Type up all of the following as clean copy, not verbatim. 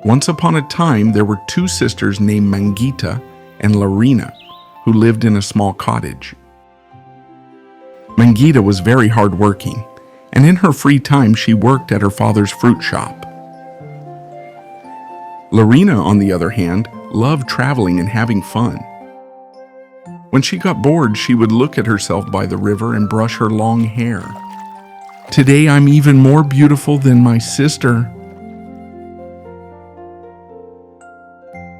Once upon a time, there were two sisters named Mangita and Larina who lived in a small cottage. Mangita was very hardworking, and in her free time she worked at her father's fruit shop. Larina, on the other hand, loved traveling and having fun. When she got bored, she would look at herself by the river and brush her long hair. "Today I'm even more beautiful than my sister."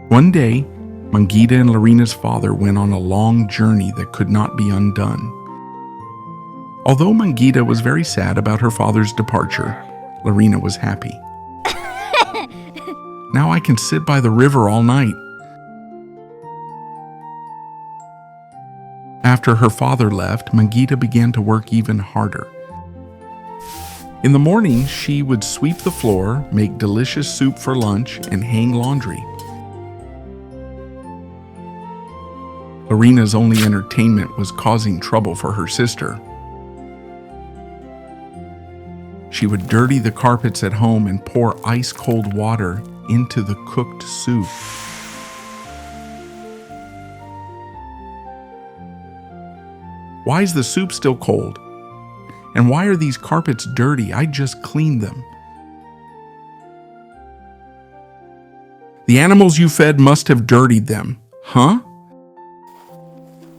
One day, Mangita and Larina's father went on a long journey that could not be undone. Although Mangita was very sad about her father's departure, Larina was happy. "Now I can sit by the river all night." After her father left, Mangita began to work even harder. In the morning, she would sweep the floor, make delicious soup for lunch, and hang laundry. Larina's only entertainment was causing trouble for her sister. She would dirty the carpets at home and pour ice-cold water into the cooked soup. "Why is the soup still cold? And why are these carpets dirty? I just cleaned them." "The animals you fed must have dirtied them, huh?"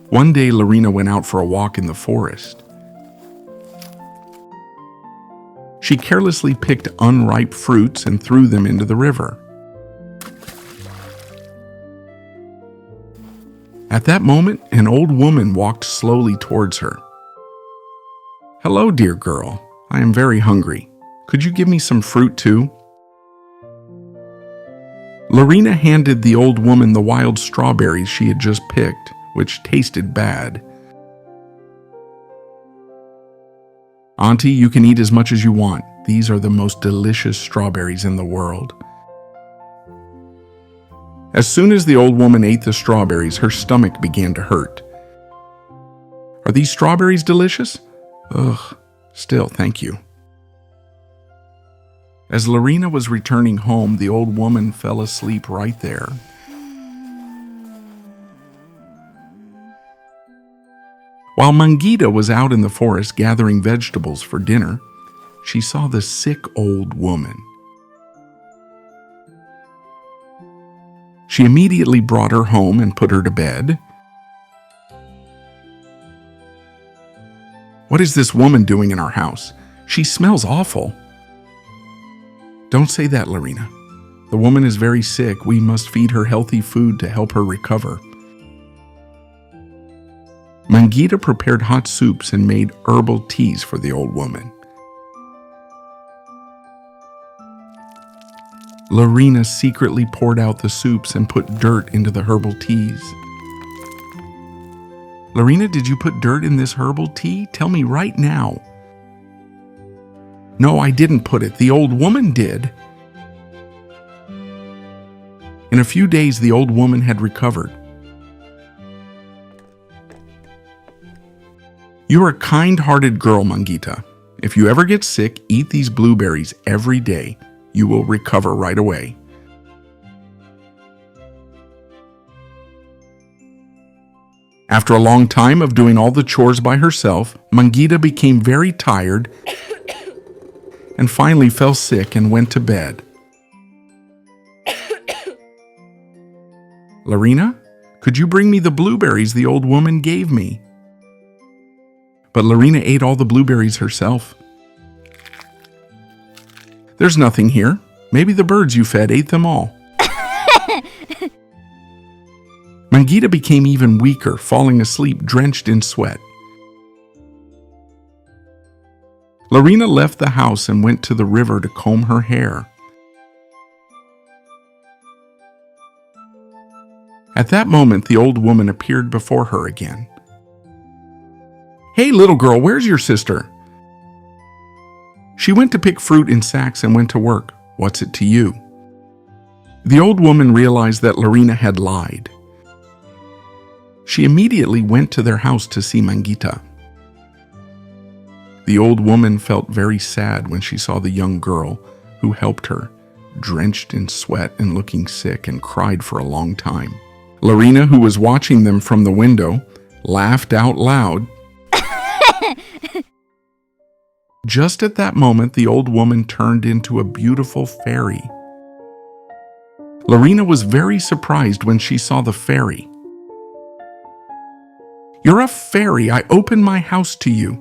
One day, Larina went out for a walk in the forest. She carelessly picked unripe fruits and threw them into the river. At that moment, an old woman walked slowly towards her. "Hello, dear girl. I am very hungry. Could you give me some fruit too?" Larina handed the old woman the wild strawberries she had just picked, which tasted bad. "Auntie, you can eat as much as you want. These are the most delicious strawberries in the world." As soon as the old woman ate the strawberries, her stomach began to hurt. "Are these strawberries delicious?" "Ugh, still, thank you." As Larina was returning home, the old woman fell asleep right there. While Mangita was out in the forest gathering vegetables for dinner, she saw the sick old woman. She immediately brought her home and put her to bed. "What is this woman doing in our house? She smells awful." "Don't say that, Larina. The woman is very sick. We must feed her healthy food to help her recover." Mangita prepared hot soups and made herbal teas for the old woman. Larina secretly poured out the soups and put dirt into the herbal teas. "Larina, did you put dirt in this herbal tea? Tell me right now." "No, I didn't put it. The old woman did." In a few days, the old woman had recovered. "You're a kind-hearted girl, Mangita. If you ever get sick, eat these blueberries every day. You will recover right away." After a long time of doing all the chores by herself, Mangita became very tired and finally fell sick and went to bed. "Larina, could you bring me the blueberries the old woman gave me?" But Larina ate all the blueberries herself. "There's nothing here. Maybe the birds you fed ate them all." Mangita became even weaker, falling asleep drenched in sweat. Larina left the house and went to the river to comb her hair. At that moment, the old woman appeared before her again. "Hey, little girl, where's your sister?" "She went to pick fruit in sacks and went to work. What's it to you?" The old woman realized that Larina had lied. She immediately went to their house to see Mangita. The old woman felt very sad when she saw the young girl who helped her drenched in sweat and looking sick, and cried for a long time. Larina, who was watching them from the window, laughed out loud. Just at that moment, the old woman turned into a beautiful fairy. Larina was very surprised when she saw the fairy. "You're a fairy. I open my house to you.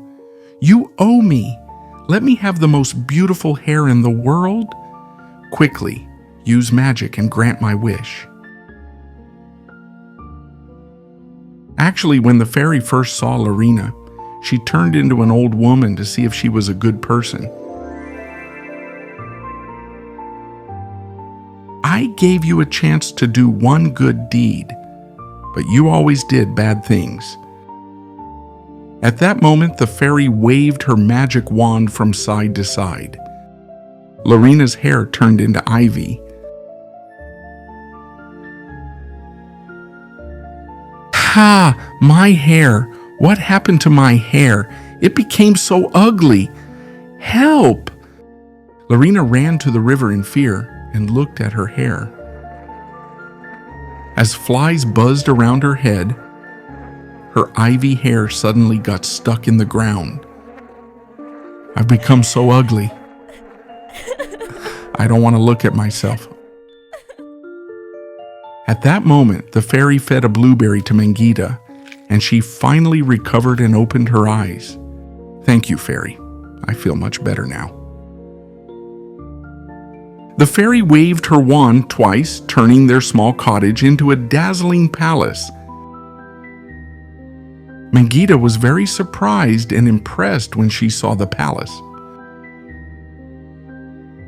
You owe me. Let me have the most beautiful hair in the world. Quickly, use magic and grant my wish." Actually, when the fairy first saw Larina, she turned into an old woman to see if she was a good person. "I gave you a chance to do one good deed, but you always did bad things." At that moment, the fairy waved her magic wand from side to side. Larina's hair turned into ivy. "Ha! My hair! What happened to my hair? It became so ugly! Help!" Larina ran to the river in fear and looked at her hair. As flies buzzed around her head, her ivy hair suddenly got stuck in the ground. "I've become so ugly. I don't want to look at myself." At that moment, the fairy fed a blueberry to Mangita, and she finally recovered and opened her eyes. "Thank you, fairy. I feel much better now." The fairy waved her wand twice, turning their small cottage into a dazzling palace. Mangita was very surprised and impressed when she saw the palace.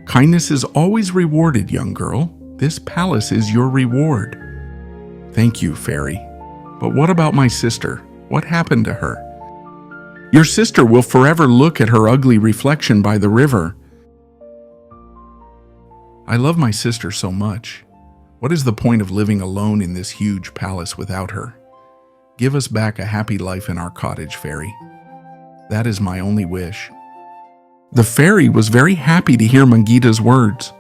"Kindness is always rewarded, young girl. This palace is your reward." "Thank you, fairy. But what about my sister? What happened to her?" "Your sister will forever look at her ugly reflection by the river." "I love my sister so much. What is the point of living alone in this huge palace without her? Give us back a happy life in our cottage, fairy. That is my only wish." The fairy was very happy to hear Mangita's words.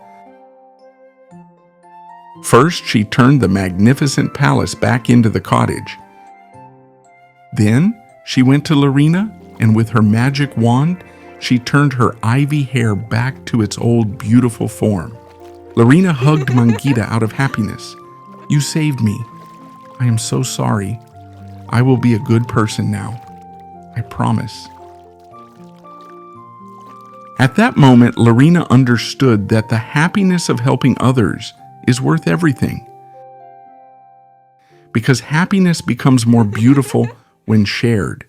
First, she turned the magnificent palace back into the cottage. Then, she went to Larina, and with her magic wand, she turned her ivy hair back to its old beautiful form. Larina hugged Mangita out of happiness. "You saved me. I am so sorry. I will be a good person now. I promise." At that moment, Larina understood that the happiness of helping others is worth everything. Because happiness becomes more beautiful when shared.